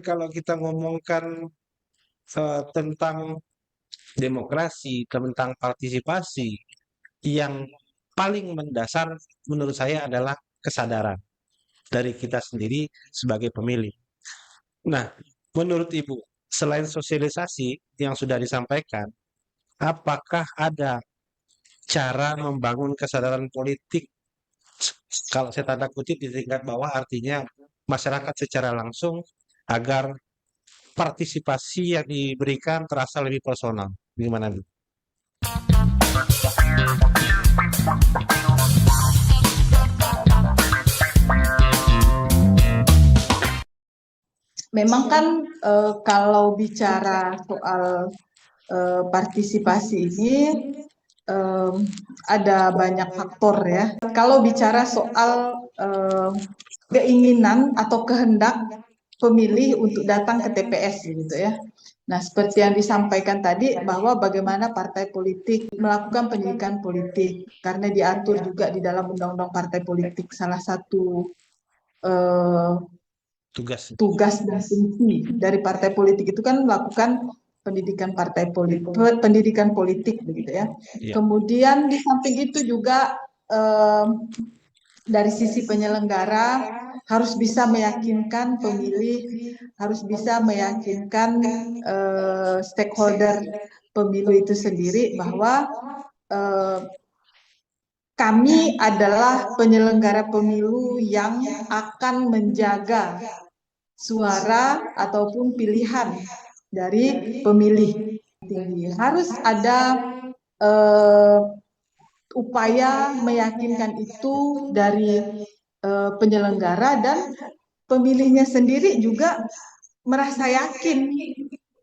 Kalau kita ngomongkan tentang demokrasi, tentang partisipasi, yang paling mendasar menurut saya adalah kesadaran dari kita sendiri sebagai pemilih. Nah, menurut Ibu, selain sosialisasi yang sudah disampaikan, apakah ada cara membangun kesadaran politik, kalau saya tanda kutip di tingkat bawah, artinya masyarakat secara langsung, agar partisipasi yang diberikan terasa lebih personal? Gimana, Bu? Memang kan kalau bicara soal partisipasi ini ada banyak faktor ya. Kalau bicara soal keinginan atau kehendak pemilih untuk datang ke TPS gitu ya. Nah, seperti yang disampaikan tadi bahwa bagaimana partai politik melakukan pendidikan politik karena diatur juga di dalam Undang-Undang Partai Politik, salah satu Tugas. tugas dan fungsi dari partai politik itu kan melakukan pendidikan partai politik, pendidikan politik begitu ya. Ya. Kemudian di samping itu juga dari sisi penyelenggara harus bisa meyakinkan pemilih, harus bisa meyakinkan stakeholder pemilu itu sendiri bahwa kami adalah penyelenggara pemilu yang akan menjaga suara ataupun pilihan dari pemilih. Harus ada upaya meyakinkan itu dari penyelenggara, dan pemilihnya sendiri juga merasa yakin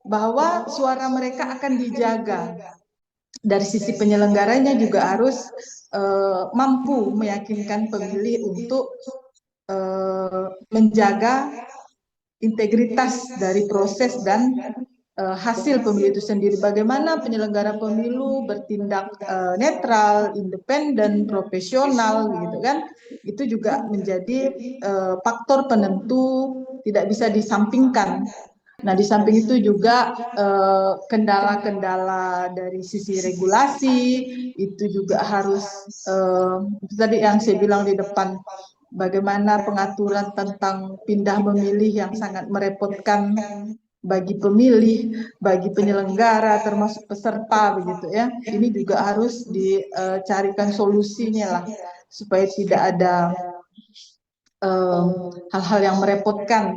bahwa suara mereka akan dijaga. Dari sisi penyelenggaranya juga harus mampu meyakinkan pemilih untuk menjaga integritas dari proses dan hasil pemilu itu sendiri. Bagaimana penyelenggara pemilu bertindak netral, independen, profesional, gitu kan? Itu juga menjadi faktor penentu, tidak bisa disampingkan. Nah, di samping itu juga kendala-kendala dari sisi regulasi itu juga harus tadi yang saya bilang di depan, bagaimana pengaturan tentang pindah memilih yang sangat merepotkan bagi pemilih, bagi penyelenggara, termasuk peserta begitu ya. Ini juga harus dicarikan solusinya lah supaya tidak ada hal-hal yang merepotkan.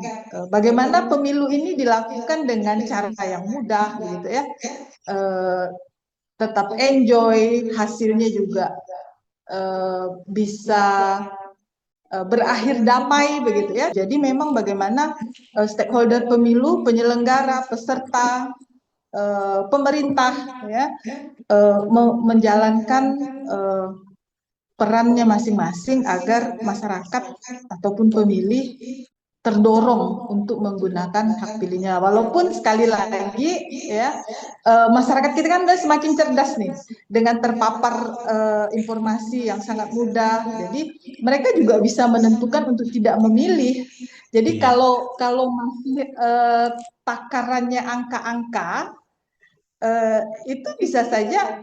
Bagaimana pemilu ini dilakukan dengan cara yang mudah begitu ya. Tetap enjoy, hasilnya juga bisa berakhir damai begitu ya. Jadi memang bagaimana stakeholder pemilu, penyelenggara, peserta, pemerintah ya menjalankan perannya masing-masing agar masyarakat ataupun pemilih terdorong untuk menggunakan hak pilihnya. Walaupun sekali lagi ya masyarakat kita kan udah semakin cerdas nih dengan terpapar informasi yang sangat mudah. Jadi mereka juga bisa menentukan untuk tidak memilih. Jadi kalau masih takarannya angka-angka, itu bisa saja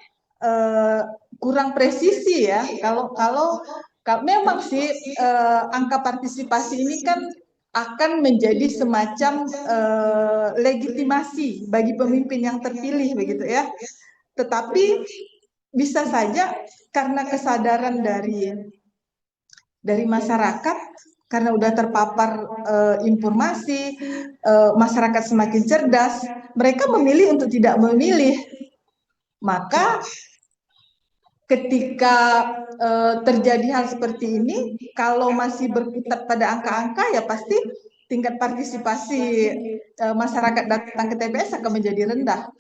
kurang presisi ya. Kalau memang sih angka partisipasi ini kan akan menjadi semacam legitimasi bagi pemimpin yang terpilih begitu ya. Tetapi bisa saja karena kesadaran dari masyarakat, karena udah terpapar informasi, masyarakat semakin cerdas, mereka memilih untuk tidak memilih. Maka ketika terjadi hal seperti ini, kalau masih berkutat pada angka-angka, ya pasti tingkat partisipasi masyarakat datang ke TPS akan menjadi rendah.